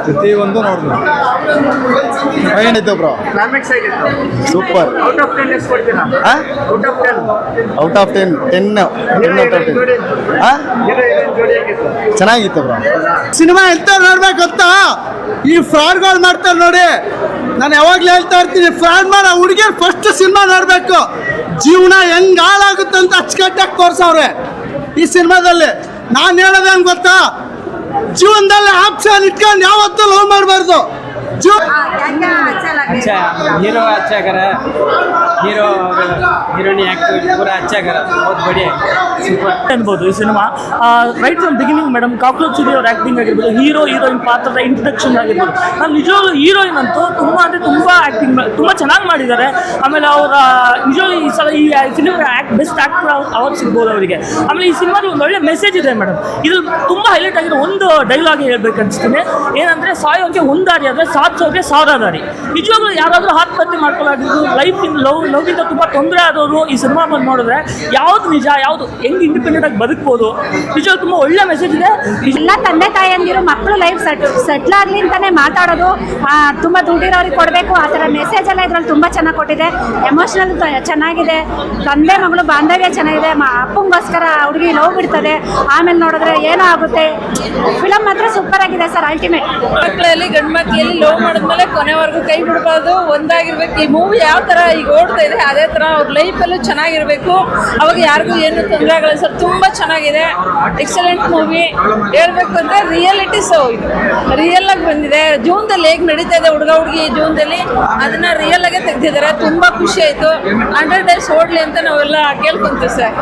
ಪ್ರತಿಯೊಂದು ನೋಡಿದ್ವಿ. ಏನಿತ್ತು ಬ್ರೋ? ಕ್ಲೈಮ್ಯಾಕ್ಸ್ ಆಗಿತ್ತು. ಸೂಪರ್. ಔಟ್ ಆಫ್ 10 ಎಷ್ಟು ಕೊಡ್ತೀರಾ? Out of 10. Out of 10 out of 10. ಚೆನ್ನಾಗಿತ್ತು ಬ್ರೋ. ಸಿನಿಮಾ ಎಂತ ನೋಡ್ಬೇಕು ಗೊತ್ತಾ? ಈ ಫ್ರಾಡ್ಗಳು ಮಾಡ್ತಾರೆ ನೋಡಿ. ನಾನು ಯಾವಾಗಲೂ ಹೇಳ್ತಾ ಇರ್ತೀನಿ, ಫ್ರಾಡ್ ಮಾಡೋ ಹುಡುಗಿಯರು ಫಸ್ಟ್ ಸಿನಿಮಾ ನೋಡಬೇಕು. ಜೀವನ ಹೆಂಗ್ ಹಾಳಾಗುತ್ತೆ ಅಂತ ಅಚ್ಚುಕಟ್ಟಾಗಿ ತೋರ್ಸವ್ರೆ ಈ ಸಿನಿಮಾದಲ್ಲಿ. ನಾನು ಹೇಳೋದೇನು ಗೊತ್ತಾ, ಜೀವನದಲ್ಲಿ ಆಪ್ಷನ್ ಇಟ್ಕೊಂಡು ಯಾವತ್ತೂ ಲವ್ ಮಾಡಬಾರ್ದು. अच्छा हीरो अच्छा करा, हीरोनी एक्टिंग पूरा अच्छा करा, बहुत बढ़िया ಸೂಪರ್ ಅನ್ಬೋದು ಈ cinema. Right from beginning madam cockroach ಅವ್ರ ಆ್ಯಕ್ಟಿಂಗ್ ಆಗಿರ್ಬೋದು, ಹೀರೋಯಿನ್ ಪಾತ್ರದ ಇಂಟ್ರಡಕ್ಷನ್ ಆಗಿರ್ಬೋದು. ನಾನು ನಿಜವಾಗ್ಲೂ ಹೀರೋಯಿನ್ ಅಂತೂ ತುಂಬ ಅಂದರೆ ತುಂಬ ಆ್ಯಕ್ಟಿಂಗ್ ತುಂಬ ಚೆನ್ನಾಗಿ ಮಾಡಿದ್ದಾರೆ. ಆಮೇಲೆ ಅವರ ನಿಜವಾಗ್ಲೂ ಈ ಸಲ ಈ ಫಿಲ್ಮ್ ಬೆಸ್ಟ್ ಆ್ಯಕ್ಟರ್ ಅವಾರ್ಡ್ ಸಿಗ್ಬೋದು ಅವರಿಗೆ. ಆಮೇಲೆ ಈ ಸಿನಿಮಾದಲ್ಲಿ ಒಂದು ಒಳ್ಳೆ ಮೆಸೇಜ್ ಇದೆ ಮೇಡಮ್. ಇದು ತುಂಬ ಹೈಲೈಟ್ ಆಗಿರೋ ಒಂದು ಡೈಲಾಗ್ ಹೇಳ್ಬೇಕು ಅನಿಸ್ತೀನಿ. ಏನಂದರೆ ಸಾಯೋಕ್ಕೆ ಒಂದು ದಾರಿ ಆದರೆ ಸಾಧಿಸೋಕೆ 1000 ದಾರಿ. ನಿಜವಾಗ್ಲೂ ಯಾರಾದರೂ ಆತ್ಮಹತ್ಯೆ ಮಾಡ್ಕೊಳ್ಳೋದು, ಲವ್ಗಿಂತ ತುಂಬ ತೊಂದರೆ ಆದವರು ಈ ಸಿನಿಮಾ ಬಂದು ನೋಡಿದ್ರೆ ಯಾವುದು ನಿಜ, ಯಾವುದು ಹೆಂಗೆ ಇಂಡಿಪೆಂಡೆಂಟ್ ಆಗಿ ಬದುಕ್ಬೋದು, ನಿಜವಾಗ್ಲೂ ತುಂಬ ಒಳ್ಳೆ ಮೆಸೇಜ್ ಇದೆ. ಎಲ್ಲ ತಂದೆ ತಾಯಿಯಂದಿರು ಮಕ್ಕಳು ಲೈಫ್ ಸೆಟ್ಲ್ ಆಗಲಿ ಅಂತಾನೆ ಮಾತಾಡೋದು. ತುಂಬ ದುಡ್ಡಿರೋರಿಗೆ ಕೊಡಬೇಕು ಆ ಥರ ಮೆಸೇಜ್ ಎಲ್ಲ ಇದ್ರಲ್ಲಿ ತುಂಬ ಚೆನ್ನಾಗಿ ಕೊಟ್ಟಿದೆ. ಎಮೋಷನಲ್ ಚೆನ್ನಾಗಿದೆ, ತಂದೆ ಮಗಳು ಬಾಂಧವ್ಯ ಚೆನ್ನಾಗಿದೆ. ಅಪ್ಪಂಗೋಸ್ಕರ ಹುಡುಗಿ ಲವ್ ಬಿಡ್ತದೆ, ಆಮೇಲೆ ನೋಡಿದ್ರೆ ಏನೋ ಆಗುತ್ತೆ. ಫಿಲಮ್ ಮಾತ್ರ ಸೂಪರ್ ಆಗಿದೆ ಸರ್. ಅಲ್ಟಿಮೇಟ್ ಮಕ್ಕಳಲ್ಲಿ ಗಂಡು ಮಕ್ಕಳಲ್ಲಿ ಲವ್ ಮಾಡಿದ್ಮೇಲೆ ಕೊನೆವರೆಗೂ ಕೈ ಬಿಡಬಾರ್ದು, ಒಂದಾಗಿರ್ಬೇಕು. ಈ ಮೂವಿ ಯಾವ ಥರ ಈಗ ಓಡ್ತಾ ಇದೆ ಅದೇ ಥರ ಅವ್ರ ಲೈಫಲ್ಲೂ ಚೆನ್ನಾಗಿರಬೇಕು. ಅವಾಗ ಯಾರಿಗೂ ಏನು ತೊಂದರೆ ಆಗಲ್ಲ ಸರ್. ತುಂಬ ಚೆನ್ನಾಗಿದೆ, ಎಕ್ಸಲೆಂಟ್ ಮೂವಿ. ಹೇಳ್ಬೇಕು ಅಂದರೆ ರಿಯಾಲಿಟಿ ಇದು ರಿಯಲ್ ಆಗಿ ಬಂದಿದೆ. ಜೂನ್ದಲ್ಲಿ ಹೇಗೆ ನಡೀತಾ ಇದೆ ಹುಡುಗ ಹುಡುಗಿ ಜೂನ್ದಲ್ಲಿ, ಅದನ್ನ ರಿಯಲ್ ಆಗೇ ತೆಗೆದಿದ್ದಾರೆ. ತುಂಬ ಖುಷಿ ಆಯಿತು. 100 days ಓಡಲಿ ಅಂತ ನಾವೆಲ್ಲ ಕೇಳ್ಕೊಂತೀವಿ ಸರ್.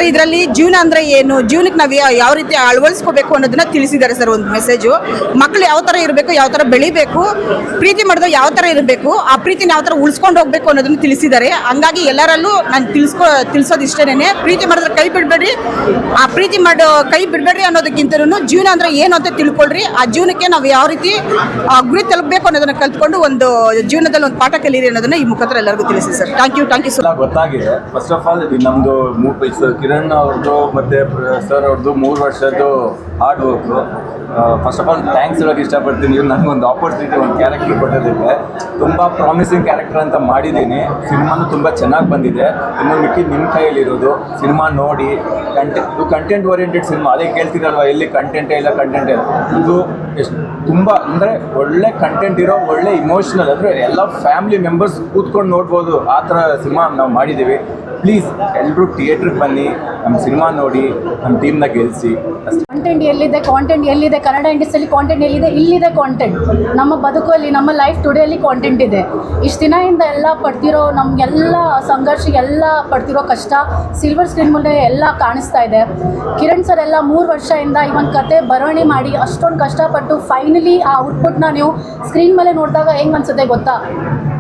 ಇದರಲ್ಲಿ ಜೀವನ ಅಂದರೆ ಏನು, ಜೀವನಕ್ಕೆ ನಾವು ಯಾವ ರೀತಿ ಅಳವಡಿಸ್ಕೋಬೇಕು ಅನ್ನೋದನ್ನ ತಿಳಿಸಿದ್ದಾರೆ ಸರ್. ಒಂದು ಮೆಸೇಜು, ಮಕ್ಕಳು ಯಾವ ಥರ ಇರಬೇಕು, ಯಾವ ಥರ ಬೆಳಿಬೇಕು, ಪ್ರೀತಿ ಮಾಡಿದ್ರೆ ಯಾವ ಥರ ಇರಬೇಕು, ಆ ಪ್ರೀತಿನ ಯಾವ ಥರ ಉಳಿಸ್ಕೊಂಡು ಹೋಗ್ಬೇಕು ಅನ್ನೋದನ್ನು ತಿಳಿಸಿದ್ದಾರೆ. ಹಂಗಾಗಿ ಎಲ್ಲರಲ್ಲೂ ನಾನು ತಿಳಿಸೋದು ಇಷ್ಟೇನೆ, ಪ್ರೀತಿ ಮಾಡಿದ್ರೆ ಕೈ ಬಿಡಬೇಡಿ, ಆ ಪ್ರೀತಿ ಮಾಡೋ ಕೈ ಬಿಡಬೇಡ್ರಿ ಅನ್ನೋದಕ್ಕಿಂತಲೂ ಜೀವನ ಅಂದರೆ ಏನು ಅಂತ ತಿಳ್ಕೊಳ್ರಿ. ಆ ಜೀವನಕ್ಕೆ ನಾವು ಯಾವ ರೀತಿ ಗುರಿ ತಲುಪಬೇಕು ಅನ್ನೋದನ್ನ ಕಲ್ತ್ಕೊಂಡು ಒಂದು ಜೀವನದಲ್ಲಿ ಒಂದು ಪಾಠ ಕಲೀರಿ ಅನ್ನೋದನ್ನ ಈ ಮುಖಾಂತರ ಎಲ್ಲರಿಗೂ ತಿಳಿಸಿ sir. Thank you so much. ಗೊತ್ತಾಗಿದೆ. ಫಸ್ಟ್ ಆಫ್ ಆಲ್ ನಮ್ಮದು ಕಿರಣ್ ಅವ್ರದ್ದು ಮತ್ತು ಸರ್ ಅವ್ರದ್ದು 3 ವರ್ಷದ್ದು hard work. First of all thanks ಹೇಳೋಕ್ಕೆ ಇಷ್ಟಪಡ್ತೀನಿ. ನೀವು ನನಗೊಂದು ಆಪರ್ಚುನಿಟಿ, ಒಂದು ಕ್ಯಾರೆಕ್ಟರ್ ಕೊಟ್ಟಿದ್ದಕ್ಕೆ. ತುಂಬ ಪ್ರಾಮಿಸಿಂಗ್ ಕ್ಯಾರೆಕ್ಟರ್ ಅಂತ ಮಾಡಿದ್ದೀನಿ. ಸಿನಿಮಾನು ತುಂಬ ಚೆನ್ನಾಗಿ ಬಂದಿದೆ. ಇನ್ನು ಮಿಕ್ಕಿ ನಿಮ್ಮ ಕೈಯಲ್ಲಿರೋದು ಸಿನಿಮಾ ನೋಡಿ. ಕಂಟೆಂಟ್ ಓರಿಯೆಂಟೆಡ್ ಸಿನಿಮಾ, ಅದೇ ಕೇಳ್ತೀರಲ್ವ, ಎಲ್ಲಿ ಕಂಟೆಂಟೇ ಇಲ್ಲ. ಇದು ಎಷ್ಟು ತುಂಬ ಅಂದರೆ ಒಳ್ಳೆ ಕಂಟೆಂಟ್ ಇರೋ, ಒಳ್ಳೆ ಇಮೋಷ್ನಲ್, ಅಂದರೆ ಎಲ್ಲ ಫ್ಯಾಮಿಲಿ ಮೆಂಬರ್ಸ್ ಕೂತ್ಕೊಂಡು ನೋಡ್ಬೋದು ಆ ಥರ ಸಿನಿಮಾ ನಾವು ಮಾಡಿದ್ದೀವಿ. ಪ್ಲೀಸ್ ಎಲ್ಲರೂ ಥಿಯೇಟ್ರಿಗೆ ಬನ್ನಿ, ನಮ್ಮ ಸಿನಿಮಾ ನೋಡಿ, ನಮ್ಮ ಟೀಮ್ನ ಗೆಲ್ಲಿಸಿ. ಕಾಂಟೆಂಟ್ ಎಲ್ಲಿದೆ, ಕಾಂಟೆಂಟ್ ಎಲ್ಲಿದೆ, ಕನ್ನಡ ಇಂಡಸ್ಟ್ರಿಯಲ್ಲಿ ಕಾಂಟೆಂಟ್ ಎಲ್ಲಿದೆ, ಇಲ್ಲಿದೆ ಕಾಂಟೆಂಟ್. ನಮ್ಮ ಬದುಕಲ್ಲಿ, ನಮ್ಮ ಲೈಫ್ ಟುಡೇಲಿ ಕಾಂಟೆಂಟ್ ಇದೆ. ಇಷ್ಟು ದಿನದಿಂದ ಎಲ್ಲ ಪಡ್ತಿರೋ ನಮಗೆಲ್ಲ ಸಂಘರ್ಷ, ಎಲ್ಲ ಪಡ್ತಿರೋ ಕಷ್ಟ ಸಿಲ್ವರ್ ಸ್ಕ್ರೀನ್ ಮುಂದೆ ಎಲ್ಲ ಕಾಣಿಸ್ತಾ ಇದೆ. ಕಿರಣ್ ಸರ್ ಎಲ್ಲ 3 ವರ್ಷದಿಂದ ಈ ಒಂದು ಕತೆ ಬರವಣೆ ಮಾಡಿ ಅಷ್ಟೊಂದು ಕಷ್ಟಪಟ್ಟು ಫೈನಲಿ ಆ ಔಟ್ಪುಟ್ನ ನೀವು ಸ್ಕ್ರೀನ್ ಮೇಲೆ ನೋಡಿದಾಗ ಹೆಂಗೆ ಅನ್ಸುತ್ತೆ ಗೊತ್ತಾ?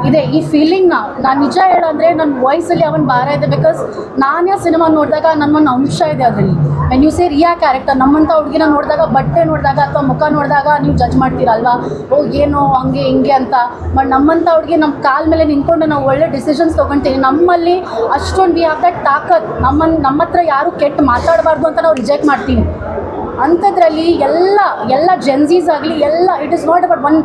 ಇದೆ ಈ ಫೀಲಿಂಗ್ನ ನಾನು ನಿಜ ಹೇಳಂದರೆ ನನ್ನ ವಾಯ್ಸಲ್ಲಿ ಅವನ್ ಭಾರ ಇದೆ. ಬಿಕಾಸ್ ನಾನೇ ಸಿನಿಮಾ ನೋಡಿದಾಗ ನನ್ನೊಂದು ಅಂಶ ಇದೆ ಅದರಲ್ಲಿ. When you say Riya character, ನಮ್ಮಂಥ ಹುಡುಗಿನ ನೋಡಿದಾಗ, ಬಟ್ಟೆ ನೋಡಿದಾಗ ಅಥವಾ ಮುಖ ನೋಡಿದಾಗ ನೀವು ಜಡ್ಜ್ ಮಾಡ್ತೀರಲ್ವಾ, ಓ ಏನೋ ಹಂಗೆ ಹಿಂಗೆ ಅಂತ. ಬಟ್ ನಮ್ಮಂಥ ಹುಡುಗಿ ನಮ್ಮ ಕಾಲ ಮೇಲೆ ನಿಂತ್ಕೊಂಡು ನಾವು ಒಳ್ಳೆ ಡಿಸಿಷನ್ಸ್ ತೊಗೊಳ್ತೀವಿ. ನಮ್ಮಲ್ಲಿ ಅಷ್ಟೊಂದು ವಿ ಹ್ಯಾವ್ ದಟ್ ತಾಕತ್. ನಮ್ಮ ಹತ್ರ ಯಾರು ಕೆಟ್ಟ ಮಾತಾಡಬಾರ್ದು ಅಂತ ನಾವು ರಿಜೆಕ್ಟ್ ಮಾಡ್ತೀವಿ. ಅಂಥದ್ರಲ್ಲಿ ಎಲ್ಲ ಜೆನ್ಸೀಸ್ ಆಗಲಿ ಎಲ್ಲ, ಇಟ್ ಇಸ್ ನಾಟ್ ಅಬೌಟ್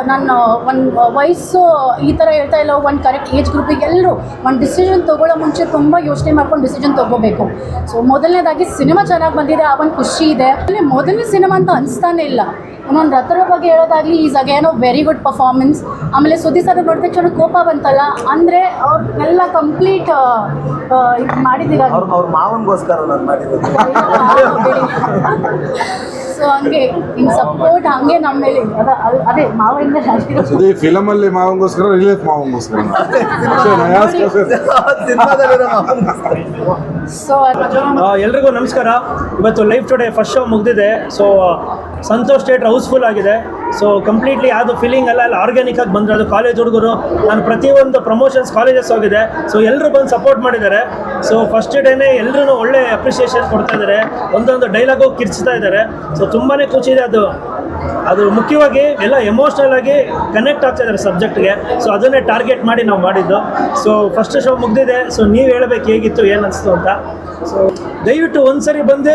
ನನ್ನ ಒಂದು ವಯಸ್ಸು ಈ ಥರ ಹೇಳ್ತಾ ಇಲ್ಲ. ಒಂದು ಕರೆಕ್ಟ್ ಏಜ್ ಗ್ರೂಪಿಗೆ ಎಲ್ಲರೂ ಒಂದು ಡಿಸಿಷನ್ ತೊಗೊಳ್ಳೋ ಮುಂಚೆ ತುಂಬ ಯೋಚನೆ ಮಾಡ್ಕೊಂಡು ಡಿಸಿಷನ್ ತೊಗೋಬೇಕು. ಸೊ ಮೊದಲನೇದಾಗಿ ಸಿನಿಮಾ ಚೆನ್ನಾಗಿ ಬಂದಿದೆ, ಆ ಒಂದು ಖುಷಿ ಇದೆ. ಅಲ್ಲಿ ಮೊದಲನೇ ಸಿನಿಮಾ ಅಂತ ಅನಿಸ್ತಾನೆ ಇಲ್ಲ. ಇನ್ನೊಂದು ರಥರ ಬಗ್ಗೆ ಹೇಳೋದಾಗಲಿ, ಈಸ್ ಅಗೇನೋ ವೆರಿ ಗುಡ್ ಪರ್ಫಾರ್ಮೆನ್ಸ್. ಆಮೇಲೆ ಸುದ್ದಿ ಸರ್ ನೋಡಿದ ತಕ್ಷಣ ಕೋಪ ಬಂತಲ್ಲ, ಅಂದರೆ ಅವ್ರನ್ನೆಲ್ಲ ಕಂಪ್ಲೀಟ್ ಇದು ಮಾಡಿದ್ದೀರ. ಅವ್ರ ಮಾವನಿಗೋಸ್ಕರ ನಾನು ಮಾಡಿರೋದು. ಸೊ ಹಂಗೆ ಹಿಂಗೆ ಸಪೋರ್ಟ್ ಹಂಗೆ ನಮ್ಮ ಮೇಲೆ ಅದೇ ಮಾವಿಂದ ಜಾಸ್ತಿ ಫಿಲಮಲ್ಲಿ ಮಾವಂಗೋಸ್ಕರ, ರಿಲೀಫ್ ಮಾವಂಗೋಸ್ಕರ. ಸೊ ಎಲ್ರಿಗೂ ನಮಸ್ಕಾರ. ಇವತ್ತು ಲೈಫ್ ಟುಡೇ ಫಸ್ಟ್ ಶೋ ಮುಗಿದಿದೆ. ಸೊ ಸಂತೋಷ್ ಥಿಯೇಟ್ರ್ ಹೌಸ್ಫುಲ್ ಆಗಿದೆ. ಸೊ ಕಂಪ್ಲೀಟ್ಲಿ ಯಾವುದು ಫೀಲಿಂಗ್ ಎಲ್ಲ ಆರ್ಗ್ಯಾನಿಕ್ ಆಗಿ ಬಂದರೆ, ಅದು ಕಾಲೇಜ್ ಹುಡುಗರು, ನಾನು ಪ್ರತಿಯೊಂದು ಪ್ರಮೋಷನ್ಸ್ ಕಾಲೇಜಸ್ ಹೋಗಿದೆ. ಸೊ ಎಲ್ಲರೂ ಬಂದು ಸಪೋರ್ಟ್ ಮಾಡಿದ್ದಾರೆ. ಸೊ ಫಸ್ಟ್ ಡೇನೇ ಎಲ್ಲರೂ ಒಳ್ಳೆ ಅಪ್ರಿಷಿಯೇಷನ್ ಕೊಡ್ತಾ ಇದ್ದಾರೆ. ಒಂದೊಂದು ಡೈಲಾಗು ಕಿರ್ಚ್ತಾ ಇದ್ದಾರೆ. ಸೊ ತುಂಬಾ ಖುಷಿ ಇದೆ. ಅದು ಅದು ಮುಖ್ಯವಾಗಿ ಎಲ್ಲ ಎಮೋಷ್ನಲ್ ಆಗಿ ಕನೆಕ್ಟ್ ಆಗ್ತಾ ಇದ್ದಾರೆ ಸಬ್ಜೆಕ್ಟ್ಗೆ. ಸೊ ಅದನ್ನೇ ಟಾರ್ಗೆಟ್ ಮಾಡಿ ನಾವು ಮಾಡಿದ್ದು. ಸೊ ಫಸ್ಟ್ ಶೋ ಮುಗ್ದಿದೆ. ಸೊ ನೀವು ಹೇಳಬೇಕು ಹೇಗಿತ್ತು, ಏನು ಅನಿಸ್ತು ಅಂತ. ಸೊ ದಯವಿಟ್ಟು ಒಂದ್ಸರಿ ಬಂದು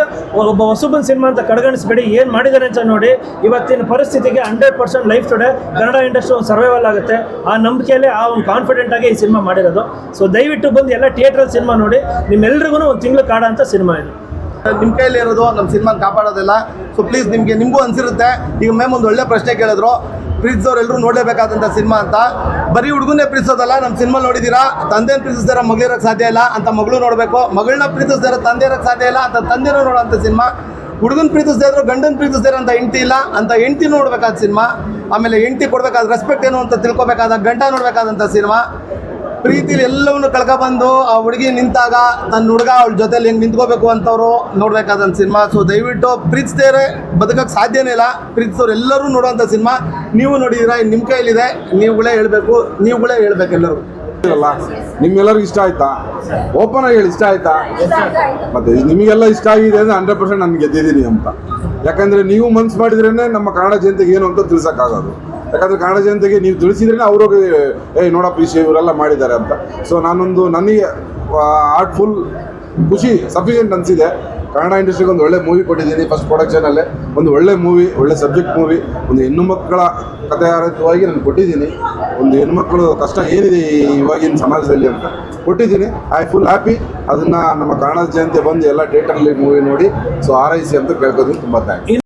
ಒಬ್ಬ ಹೊಸಬನ್ ಸಿನಿಮಾ ಅಂತ ಕಡೆಗಣಿಸ್ಬೇಡಿ. ಏನು ಮಾಡಿದ್ದಾರೆ ಅಂತ ನೋಡಿ. ಇವತ್ತಿನ ಪರಿಸ್ಥಿತಿಗೆ 100% ಲೈಫ್ ಟುಡೇ ಕನ್ನಡ ಇಂಡಸ್ಟ್ರಿ ಒಂದು ಸರ್ವೈವಲ್ ಆಗುತ್ತೆ. ಆ ನಂಬಿಕೆಯಲ್ಲೇ ಆ ಒಂದು ಕಾನ್ಫಿಡೆಂಟ್ ಆಗಿ ಈ ಸಿನಿಮಾ ಮಾಡಿರೋದು. ಸೊ ದಯವಿಟ್ಟು ಬಂದು ಎಲ್ಲ ಥಿಯೇಟ್ರಲ್ಲಿ ಸಿನಿಮಾ ನೋಡಿ. ನಿಮ್ಮೆಲ್ರಿಗೂ ಒಂದು ತಿಂಗಳು ಕಾಡ ಅಂತ ಸಿನಿಮಾ ಇದು. ನಿಮ್ಮ ಕೈಯಲ್ಲಿ ಇರೋದು ನಮ್ಮ ಸಿನಿಮಾನ ಕಾಪಾಡೋದಿಲ್ಲ. ಸೊ ಪ್ಲೀಸ್ ನಿಮಗೂ ಅನಿಸಿರುತ್ತೆ. ಈಗ ಮ್ಯಾಮ್ ಒಂದು ಒಳ್ಳೆ ಪ್ರಶ್ನೆ ಕೇಳಿದ್ರು, ಪ್ರೀತಿಸೋರು ಎಲ್ಲರೂ ನೋಡಲೇಬೇಕಾದಂಥ ಸಿನಿಮಾ ಅಂತ. ಬರೀ ಹುಡುಗನ್ನೇ ಪ್ರೀತಿಸೋದಲ್ಲ, ನಮ್ಮ ಸಿನಿಮಾ ನೋಡಿದ್ದೀರಾ, ತಂದೆನ ಪ್ರೀತಿಸ್ದಾರ ಮಗಳಿರೋಕ್ಕೆ ಸಾಧ್ಯ ಇಲ್ಲ ಅಂತ ಮಗಳು ನೋಡಬೇಕು, ಮಗಳನ್ನ ಪ್ರೀತಿಸ್ದಾರ ತಂದೆ ಇರೋಕ್ಕೆ ಸಾಧ್ಯ ಇಲ್ಲ ಅಂತ ತಂದೆನೂ ನೋಡೋಂಥ ಸಿನಿಮಾ. ಹುಡುಗನ ಪ್ರೀತಿಸ್ದೇ ಇದ್ರು ಗಂಡನ ಪ್ರೀತಿಸ್ದೇ ಅಂತ ಹೆಂಡತಿ ಇಲ್ಲ ಅಂತ ಹೆಂಡತಿ ನೋಡಬೇಕಾದ ಸಿನಿಮಾ. ಆಮೇಲೆ ಹೆಂಡತಿ ಕೊಡಬೇಕಾದ ರೆಸ್ಪೆಕ್ಟ್ ಏನು ಅಂತ ತಿಳ್ಕೊಬೇಕಾದ ಗಂಡ ನೋಡಬೇಕಾದಂಥ ಸಿನಿಮಾ. ಪ್ರೀತಿಲಿ ಎಲ್ಲವನ್ನು ಕಳ್ಕೊಬಂದು ಆ ಹುಡುಗಿ ನಿಂತಾಗ ತನ್ನ ಹುಡುಗ ಅವಳ ಜೊತೆಲಿ ಹೆಂಗೆ ನಿಂತ್ಕೋಬೇಕು ಅಂತವರು ನೋಡಬೇಕಾದಂಥ ಸಿನಿಮಾ. ಸೊ ದಯವಿಟ್ಟು ಪ್ರೀತಿಸ್ದೇ ಬದುಕೋಕ್ಕೆ ಸಾಧ್ಯನೇ ಇಲ್ಲ. ಪ್ರೀತಿಸೋರು ಎಲ್ಲರೂ ನೋಡುವಂಥ ಸಿನಿಮಾ. ನೀವು ನೋಡಿದ್ದೀರಾ, ನಿಮ್ಮ ಕೈಲಿದೆ, ನೀವುಗಳೇ ಹೇಳಬೇಕು ಎಲ್ಲರೂ. ನಿಮ್ಗೆಲ್ಲರಿಗೂ ಇಷ್ಟ ಆಯ್ತಾ? ಓಪನ್ ಆಗಿ ಹೇಳಿ, ಇಷ್ಟ ಆಯ್ತಾ? ಮತ್ತೆ ನಿಮಗೆಲ್ಲ ಇಷ್ಟ ಆಗಿದೆ ಅಂದ್ರೆ 100% ನಾನು ಗೆದ್ದಿದ್ದೀನಿ ಅಂತ. ಯಾಕಂದ್ರೆ ನೀವು ಮನ್ಸು ಮಾಡಿದ್ರೇನೆ ನಮ್ಮ ಕನ್ನಡ ಜನತೆಗೆ ಏನು ಅಂತ ತಿಳ್ಸಕ್ಕಾಗೋದು. ಯಾಕಂದ್ರೆ ಕನ್ನಡ ಜನತೆಗೆ ನೀವು ತಿಳಿಸಿದ್ರೆ ಅವ್ರಿಗೆ ನೋಡಪ್ಪ ಈ ಇವರೆಲ್ಲ ಮಾಡಿದ್ದಾರೆ ಅಂತ. ಸೊ ನನಗೆ ಆರ್ಟ್ಫುಲ್ ಖುಷಿ ಸಫಿಷಿಯೆಂಟ್ ಅನಿಸಿದೆ. ಕನ್ನಡ ಇಂಡಸ್ಟ್ರಿಗೆ ಒಂದು ಒಳ್ಳೆ ಮೂವಿ ಕೊಟ್ಟಿದ್ದೀನಿ. ಫಸ್ಟ್ ಪ್ರೊಡಕ್ಷನಲ್ಲೇ ಒಂದು ಒಳ್ಳೆ ಮೂವಿ, ಒಳ್ಳೆ ಸಬ್ಜೆಕ್ಟ್ ಮೂವಿ, ಒಂದು ಹೆಣ್ಣು ಮಕ್ಕಳ ಕಥೆ ಆಧಾರಿತವಾಗಿ ನಾನು ಕೊಟ್ಟಿದ್ದೀನಿ. ಒಂದು ಹೆಣ್ಮಕ್ಳು ಕಷ್ಟ ಏನಿದೆ ಇವಾಗಿನ ಸಮಾಜದಲ್ಲಿ ಅಂತ ಕೊಟ್ಟಿದ್ದೀನಿ. Full happy. ಅದನ್ನು ನಮ್ಮ ಕನ್ನಡ ಜನತೆ ಬಂದು ಎಲ್ಲ ಥಿಯೇಟರ್ಲಿ ಮೂವಿ ನೋಡಿ ಸೊ ಆರೈಸಿ ಅಂತ ಕೇಳ್ಕೋತೀನಿ. ತುಂಬ ಥ್ಯಾಂಕ್ಸ್.